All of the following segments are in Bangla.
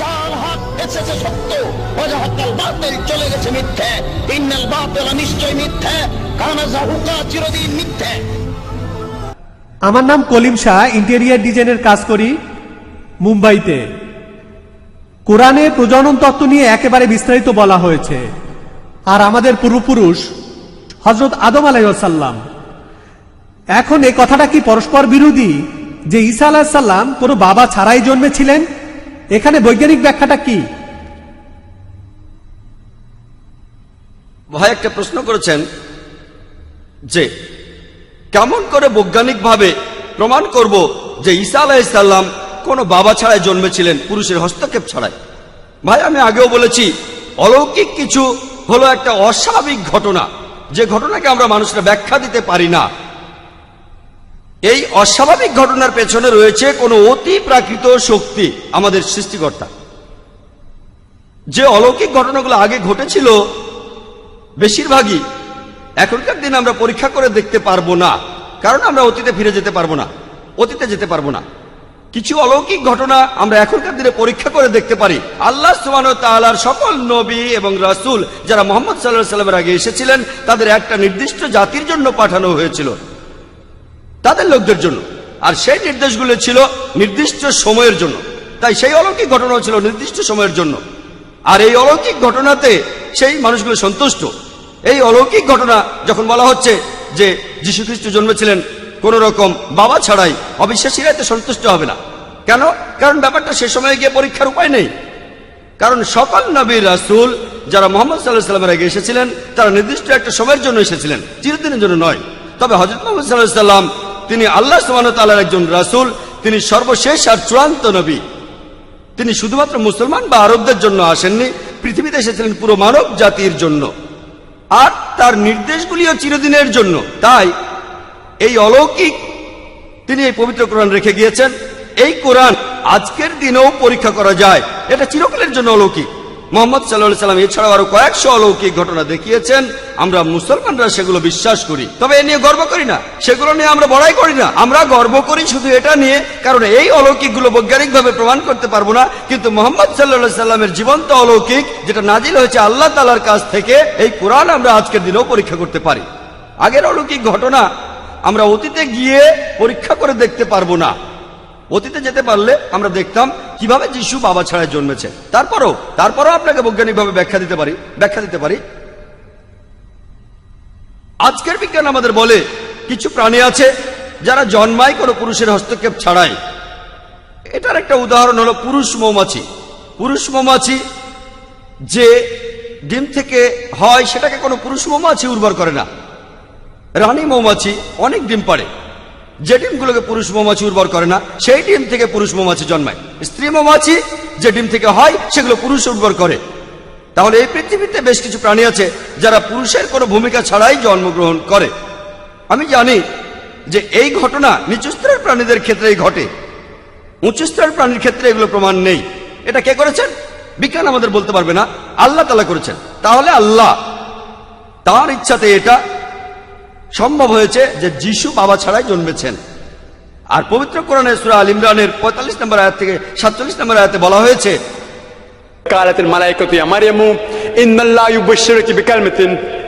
যার হক এসেছে সত্য, ওয়াজাহাকাল বাতিল চলে গেছে মিথ্যে। ইন্নাল বাতিল নিশ্চয় মিথ্যে, কানা যাহুকা চিরদিন মিথ্যে। আমার নাম কলিম শাহ, ইন্টেরিয়ার ডিজাইনের কাজ করি মুম্বাইতে। কোরআনে প্রজনন তত্ত্ব নিয়ে একেবারে বিস্তারিত বলা হয়েছে। আর আমাদের পূর্বপুরুষ হযরত আদম আলাইহিস সালাম, এখন এই কথাটা কি পরস্পর বিরোধী যে ঈসা আলাইহিস সালাম কোনো বাবা ছাড়াই জন্মেছিলেন? এখানে বৈজ্ঞানিক ব্যাখ্যাটা কি? ভাই একটা প্রশ্ন করেছেন যে কেমন করে বৈজ্ঞানিকভাবে প্রমাণ করব যে ঈসা আলাইহিস সালাম কোনো বাবা ছাড়াই জন্মেছিলেন, পুরুষের হস্তক্ষেপ ছাড়াই। ভাই আমি আগেও বলেছি, অলৌকিক কিছু হলো একটা অস্বাভাবিক ঘটনা, যে ঘটনাকে আমরা মানুষরা ব্যাখ্যা দিতে পারি না। এই অস্বাভাবিক ঘটনার পেছনে রয়েছে কোনো অতি প্রাকৃত শক্তি, আমাদের সৃষ্টিকর্তা। যে অলৌকিক ঘটনাগুলো আগে ঘটেছিল বেশিরভাগই এখনকার দিনে আমরা পরীক্ষা করে দেখতে পারবো না, কারণ আমরা অতীতে ফিরে যেতে পারবো না, অতীতে যেতে পারবো না। কিছু অলৌকিক ঘটনা আমরা এখনকার দিনে পরীক্ষা করে দেখতে পারি। আল্লাহ সুবহানাহু ওয়া তাআলার সকল নবী এবং রাসূল যারা মুহাম্মদ সাল্লাল্লাহু আলাইহি ওয়াসাল্লামের আগে এসেছিলেন, তাদের একটা নির্দিষ্ট জাতির জন্য পাঠানো হয়েছিল, তাদের লোকদের জন্য। আর সেই নির্দেশগুলো ছিল নির্দিষ্ট সময়ের জন্য। তাই সেই অলৌকিক ঘটনা ছিল নির্দিষ্ট সময়ের জন্য। আর এই অলৌকিক ঘটনাতে সেই মানুষগুলো সন্তুষ্ট। এই অলৌকিক ঘটনা যখন বলা হচ্ছে যে যীশু খ্রিস্ট জন্মেছিলেন কোন রকম বাবা ছাড়াই, অবিশ্বাসীরা এতে সন্তুষ্ট হবে না। কেন? কারণ ব্যাপারটা সে সময়ে গিয়ে পরীক্ষার উপায় নেই। কারণ সকল নবী রাসূল যারা মুহাম্মদ সাল্লাল্লাহু আলাইহি ওয়াসাল্লামের আগে এসেছিলেন, তারা নির্দিষ্ট একটা সময়ের জন্য এসেছিলেন, চিরদিনের জন্য নয়। তবে হযরত মুহাম্মদ সাল্লাল্লাহু আলাইহি ওয়াসাল্লাম তিনি আল্লাহ সুবহানাহু ওয়া তাআলার একজন রাসূল, তিনি সর্বশেষ আর চূড়ান্ত নবী। তিনি শুধুমাত্র মুসলমান বা আরবদের জন্য আসেননি, পৃথিবীতে এসেছিলেন পুরো মানব জাতির জন্য। আর তার নির্দেশগুলিও চিরদিনের জন্য। তাই এই অলৌকিক তিনি এই পবিত্র কোরআন রেখে গিয়েছেন। এই কোরআন আজকের দিনেও পরীক্ষা করা যায়, এটা চিরকালের জন্য অলৌকিক। মুহাম্মদ সাল্লাল্লাহু আলাইহি ওয়াসাল্লাম এছাড়াও আরো কয়েকশো অলৌকিক ঘটনা দেখিয়েছেন। আমরা মুসলমানরা সেগুলো বিশ্বাস করি, তবে এ নিয়ে গর্ব করি না, সেগুলো নিয়ে আমরা বড়াই করি না। আমরা গর্ব করি শুধু এটা নিয়ে, কারণ এই অলৌকিকগুলো বৈজ্ঞানিকভাবে প্রমাণ করতে পারবো না, কিন্তু মুহাম্মদ সাল্লাল্লাহু আলাইহি ওয়াসাল্লামের জীবন্ত অলৌকিক যেটা নাজিল হয়েছে আল্লাহ তাআলার কাছ থেকে, এই কোরআন আমরা আজকের দিনেও পরীক্ষা করতে পারি। আগের অলৌকিক ঘটনা আমরা অতীতে গিয়ে পরীক্ষা করে দেখতে পারবো না। অতীতে যেতে পারলে আমরা দেখতাম কিভাবে যিশু বাবা ছাড়াই জন্মেছে। তারপরও আপনাকে বৈজ্ঞানিকভাবে ব্যাখ্যা দিতে পারি। আজকের বিজ্ঞান আমাদের বলে কিছু প্রাণী আছে যারা জন্মায় কোনো পুরুষের হস্তক্ষেপ ছাড়াই। এটার একটা উদাহরণ হলো পুরুষ মৌমাছি। পুরুষ মৌমাছি যে ডিম থেকে হয় সেটাকে কোনো পুরুষ মৌমাছি উর্বর করে না। রানী মৌমাছি অনেক ডিম পাড়ে, যে ডিমগুলোকে পুরুষ মৌমাছি উর্বর করে না সেই ডিম থেকে পুরুষ মৌমাছি জন্মায়। স্ত্রী মৌমাছি যে ডিম থেকে হয় সেগুলো পুরুষ উর্বর করে। তাহলে এই পৃথিবীতে বেশ কিছু প্রাণী আছে যারা পুরুষের কোনো ভূমিকা ছাড়াই জন্মগ্রহণ করে। আমি জানি যে এই ঘটনা নিচু স্তরের প্রাণীদের ক্ষেত্রেই ঘটে, উঁচু স্তরের প্রাণীর ক্ষেত্রে এগুলো প্রমাণ নেই। এটা কে করেছেন? বিজ্ঞান আমাদের বলতে পারবে না, আল্লাহ তাআলা করেছেন। তাহলে আল্লাহ তার ইচ্ছাতে এটা সম্ভব হয়েছে যে যিশু বাবা ছাড়াই জন্মেছেন। আর পবিত্র কোরআনে সূরা আল ইমরানের 45 নম্বর আয়াত থেকে 47 নম্বর আয়াতে বলা হয়েছে, قالت الملائكة يا مريم إن الله يبشرك بكلمة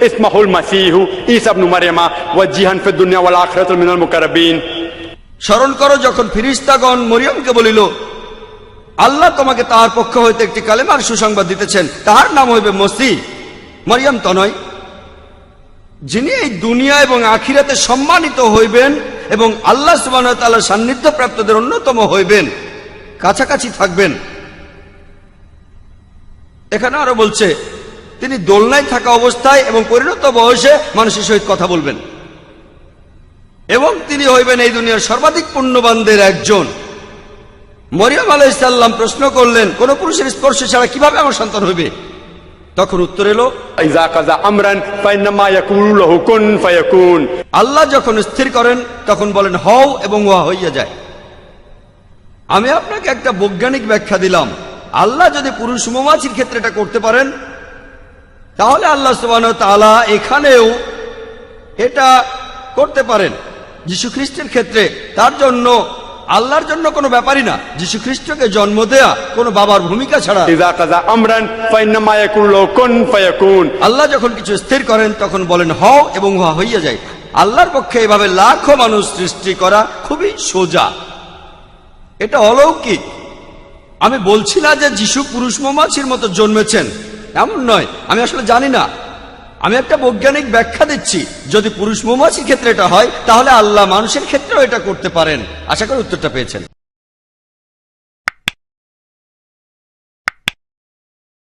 اسمه المسيح عيسى ابن مريم وجيها في الدنيا والآخرة من المقربين। স্মরণ করো যখন ফেরেশতাগণ মরিয়মকে বলিল, আল্লাহ তোমাকে তাহার পক্ষ হইতে একটি কালেমার সুসংবাদ দিতেছেন, তাহার নাম হইবে মসিহ। মরিয়ম তো নয়, যিনি এই দুনিয়া এবং আখিরাতে সম্মানিত হইবেন এবং আল্লাহ সুবহানাহু ওয়া তাআলার সান্নিধ্য প্রাপ্তদের অন্যতম হইবেন, কাছাকাছি থাকবেন। এখানে আরো বলছে তিনি দোলনায় থাকা অবস্থায় এবং পরিণত বয়সে মানুষের সহিত কথা বলবেন এবং তিনি হইবেন এই দুনিয়ার সর্বাধিক পুণ্যবানদের একজন। মরিয়ম আলাইহিস সালাম প্রশ্ন করলেন, কোন পুরুষের স্পর্শ ছাড়া কিভাবে আমার সন্তান হইবে? তখন উত্তর এলো, ইযা কাযা আমরান ফাইন্নামা ইয়াকুলু লাহু কুন ফায়াকুন। আল্লাহ যখন স্থির করেন তখন বলেন হও এবং উহা হইয়া যায়। আমি আপনাকে একটা বৈজ্ঞানিক ব্যাখ্যা দিলাম। আল্লাহ যদি পুরুষ মৌমাছির ক্ষেত্রে এটা করতে পারেন, তাহলে আল্লাহ সুবহানাহু ওয়া তাআলা এখানেও এটা করতে পারেন। যীশু খ্রিস্টের ক্ষেত্রে তার জন্য আল্লাহর জন্য কোনো ব্যাপারই না। যীশু খ্রিস্টকে জন্ম দেয়া কোনো বাবার ভূমিকা ছাড়া। ইযা কাযা আমরান ফাইন্নামা ইয়াকুলু লাহু কুন ফায়াকুন। আল্লাহ যখন কিছু স্থির করেন তখন বলেন হও এবং উহা হইয়া যায়। আল্লাহর পক্ষে এভাবে লাখো মানুষ সৃষ্টি করা খুবই সোজা, এটা অলৌকিক। আমি বলছি না যে যিশু পুরুষ মৌমাছির মতো জন্মেছেন, এমন নয়। আমি আসলে জানি না, আমি একটা বৈজ্ঞানিক ব্যাখ্যা দিচ্ছি। যদি পুরুষ মৌমাছির ক্ষেত্রে এটা হয়, তাহলে আল্লাহ মানুষের ক্ষেত্রেও এটা করতে পারেন। আশা করি উত্তরটা পেয়েছেন।